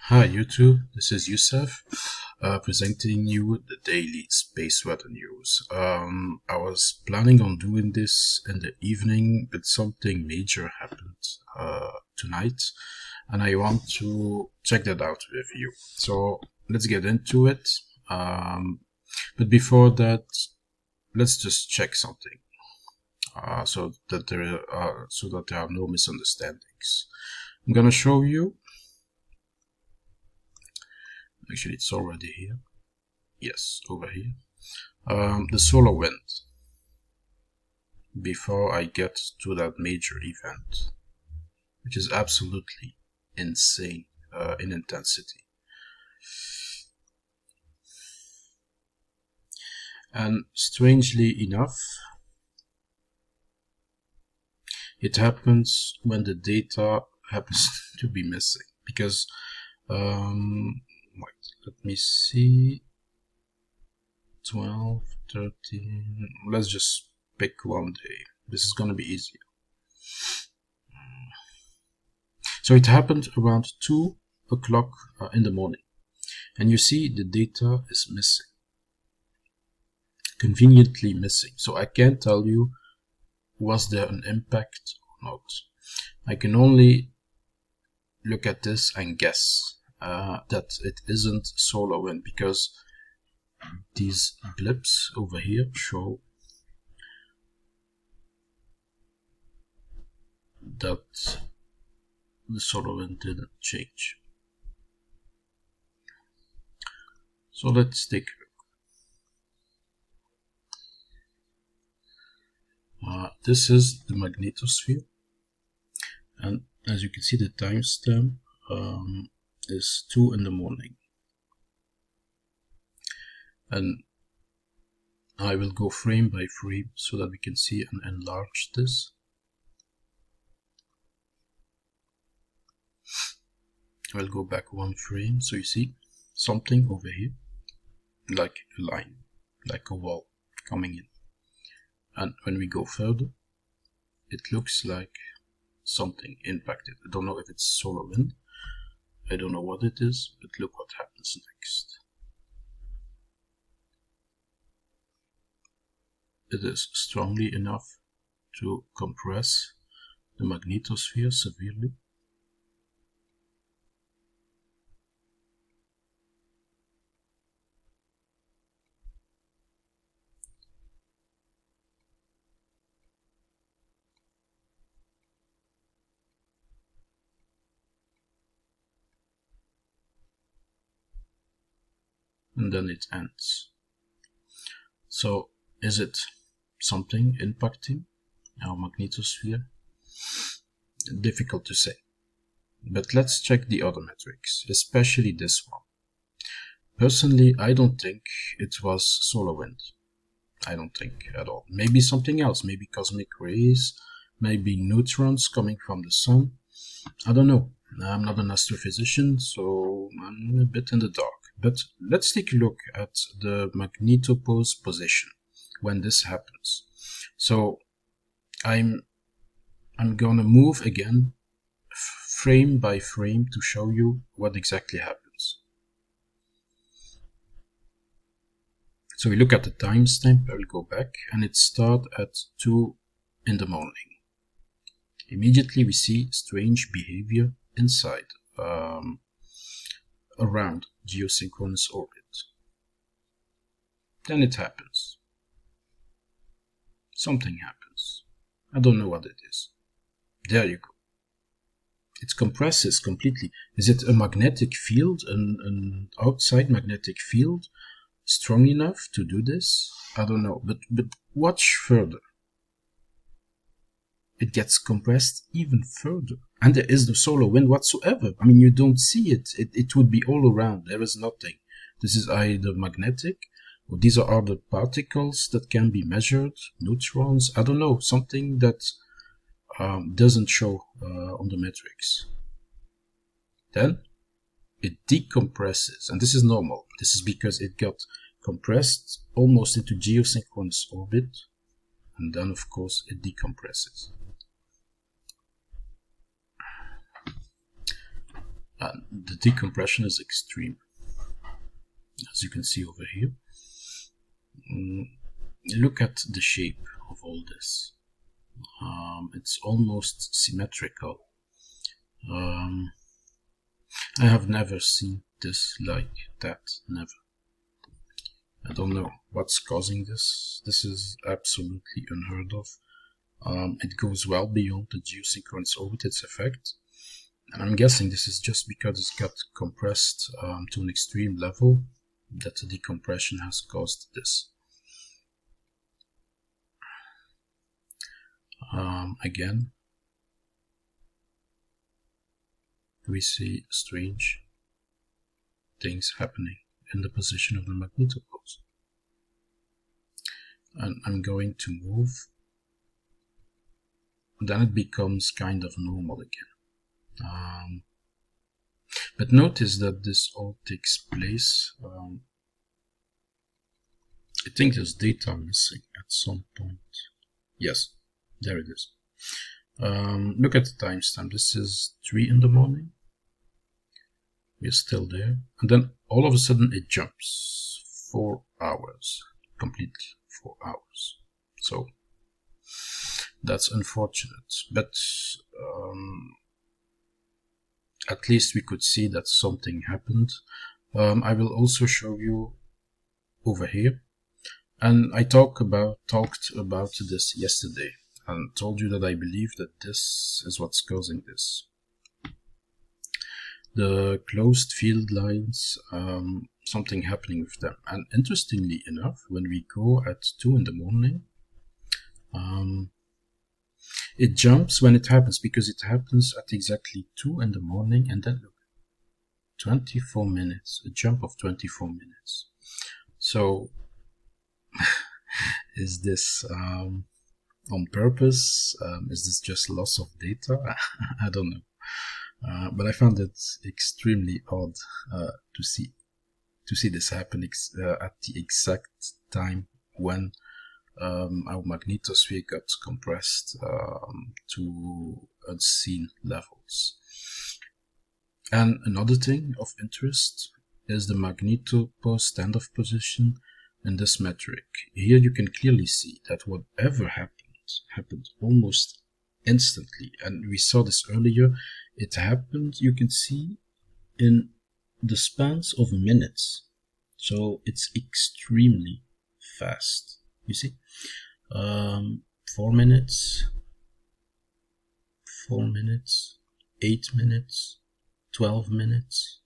Hi YouTube, this is Yusuf, presenting you the daily space weather news. I was planning on doing this in the evening, but something major happened tonight, and I want to check that out with you. So let's get into it. But before that, let's just check something so that there are no misunderstandings. I'm gonna show you. Actually, it's already here. Yes, over here. The solar wind. Before I get to that major event, which is absolutely insane in intensity. And strangely enough, it happens when the data happens to be missing. Because, wait, let me see. 12, 13, let's just pick one day. This is gonna be easier. So it happened around 2 o'clock in the morning. And you see the data is missing. Conveniently missing. So I can't tell you was there an impact or not. I can only look at this and guess that it isn't solar wind, because these blips over here show that the solar wind didn't change. So let's take a look. This is the magnetosphere, and as you can see, the timestamp is 2 in the morning. And I will go frame by frame so that we can see and enlarge this. I will go back 1 frame so you see something over here, like a line, like a wall coming in. And when we go further, it looks like something impacted. I don't know if it's solar wind, I don't know what it is, but look what happens next. It is strongly enough to compress the magnetosphere severely. And then it ends. So is it something impacting our magnetosphere? Difficult to say. But let's check the other metrics, especially this one. Personally, I don't think it was solar wind. I don't think at all. Maybe something else, maybe cosmic rays, maybe neutrons coming from the sun. I don't know. I'm not an astrophysician, so I'm a bit in the dark. But let's take a look at the magnetopause position when this happens. So I'm gonna move again frame by frame to show you what exactly happens. So we look at the timestamp. I will go back, and it starts at 2 in the morning. Immediately we see strange behavior inside, around geosynchronous orbit. Then it happens. Something happens. I don't know what it is. There you go. It compresses completely. Is it a magnetic field, an outside magnetic field, strong enough to do this? I don't know, but watch further. It gets compressed even further, and there is no solar wind whatsoever. I mean, you don't see it. It would be all around. There is nothing. This is either magnetic, or these are other particles that can be measured, neutrons, I don't know, something that doesn't show on the metrics. Then it decompresses, and this is normal. This is because it got compressed almost into geosynchronous orbit, and then of course it decompresses. The decompression is extreme, as you can see over here. Look at the shape of all this. It's almost symmetrical. I have never seen this like that, never. I don't know what's causing this. This is absolutely unheard of. It goes well beyond the geosynchronous orbit, its effect. And I'm guessing this is just because it's got compressed to an extreme level that the decompression has caused this. Again, we see strange things happening in the position of the magnetopoles. And I'm going to move. Then it becomes kind of normal again. But notice that this all takes place. I think there's data missing at some point. Yes, there it is. Look at the timestamp. This is 3 in the morning. We're still there. And then all of a sudden it jumps 4 hours. Completely 4 hours. So that's unfortunate. But at least we could see that something happened. I will also show you over here. And I talked about this yesterday and told you that I believe that this is what's causing this. The closed field lines, something happening with them. And interestingly enough, when we go at 2 in the morning, it jumps when it happens, because it happens at exactly 2 in the morning, and then look, 24 minutes, a jump of 24 minutes. So, is this on purpose? Is this just loss of data? I don't know. But I found it extremely odd to see this happen at the exact time when our magnetosphere got compressed to unseen levels. And another thing of interest is the magnetopause standoff position in this metric. Here you can clearly see that whatever happened almost instantly, and we saw this earlier. It happened, you can see, in the spans of minutes. So it's extremely fast. You see, 4 minutes, 4 minutes, 8 minutes, 12 minutes,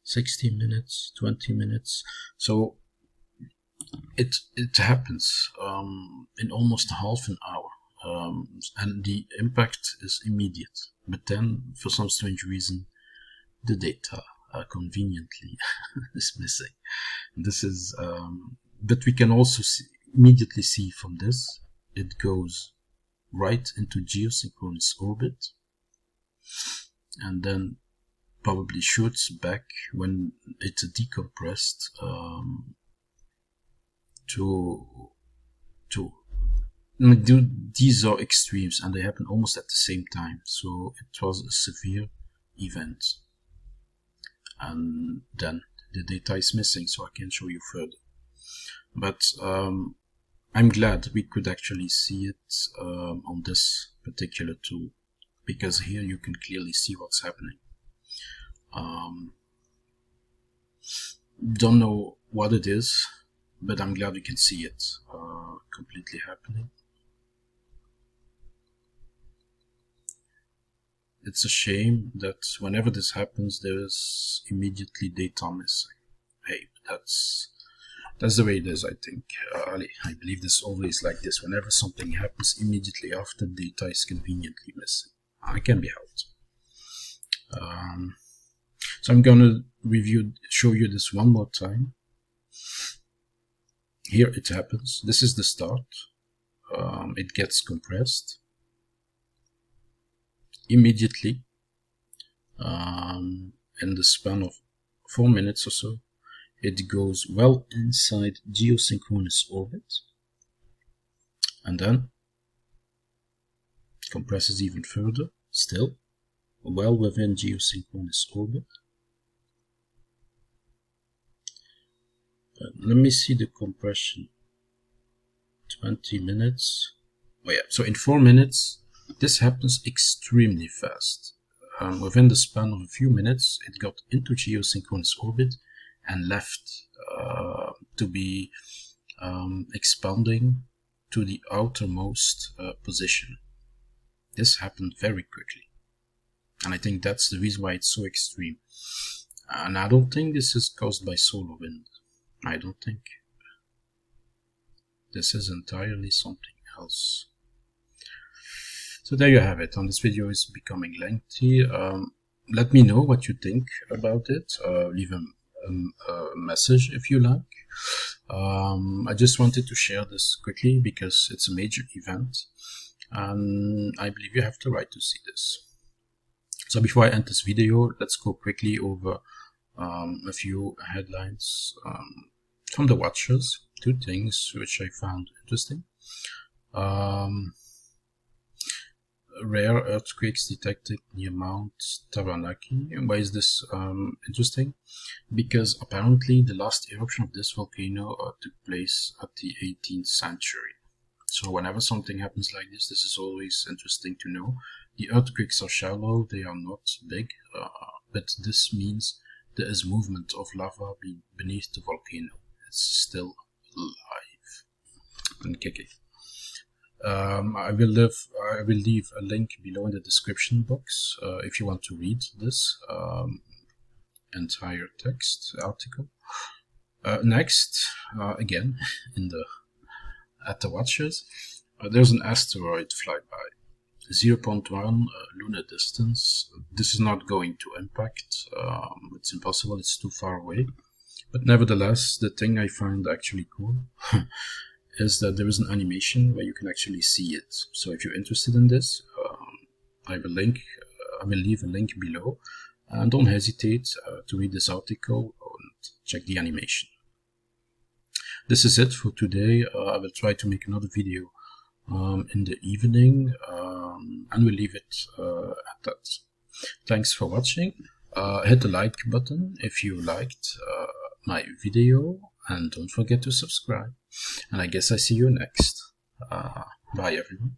60 minutes, 20 minutes. So it happens in almost half an hour, and the impact is immediate. But then, for some strange reason, the data conveniently is missing. This is, but we can also immediately see from this, it goes right into geosynchronous orbit, and then probably shoots back when it's decompressed these are extremes, and they happen almost at the same time. So it was a severe event, and then the data is missing, so I can show you further. But I'm glad we could actually see it on this particular tool, because here you can clearly see what's happening. Don't know what it is, but I'm glad we can see it completely happening. It's a shame that whenever this happens, there is immediately data missing. Hey, that's the way it is, I think. I believe this always like this. Whenever something happens, immediately after, data is conveniently missing. It can be helped. So I'm going to show you this one more time. Here it happens. This is the start. It gets compressed immediately in the span of 4 minutes or so. It goes well inside geosynchronous orbit, and then compresses even further, still well within geosynchronous orbit. But let me see the compression. 20 minutes. Oh yeah, so in 4 minutes, this happens extremely fast. Within the span of a few minutes, it got into geosynchronous orbit and left to be expanding to the outermost position. This happened very quickly, and I think that's the reason why it's so extreme. And I don't think this is caused by solar wind. I don't think. This is entirely something else. So there you have it. And this video is becoming lengthy. Let me know what you think about it. Leave a message if you like. I just wanted to share this quickly because it's a major event, and I believe you have the right to see this. So before I end this video, let's go quickly over a few headlines from the watchers. 2 things which I found interesting. Rare earthquakes detected near Mount Taranaki. Why is this interesting? Because apparently the last eruption of this volcano took place at the 18th century. So whenever something happens like this is always interesting to know. The earthquakes are shallow, they are not big, but this means there is movement of lava beneath the volcano. It's still alive and kicking. I will leave a link below in the description box if you want to read this entire text article. Next, again at the watchers, there's an asteroid flyby, 0.1 lunar distance. This is not going to impact. It's impossible. It's too far away. But nevertheless, the thing I find actually cool is that there is an animation where you can actually see it. So if you're interested in this, I will leave a link below, and don't hesitate to read this article and check the animation. This is it for today. I will try to make another video in the evening, and we'll leave it at that. Thanks for watching. Hit the like button if you liked my video, and don't forget to subscribe. And I guess I see you next. Bye everyone.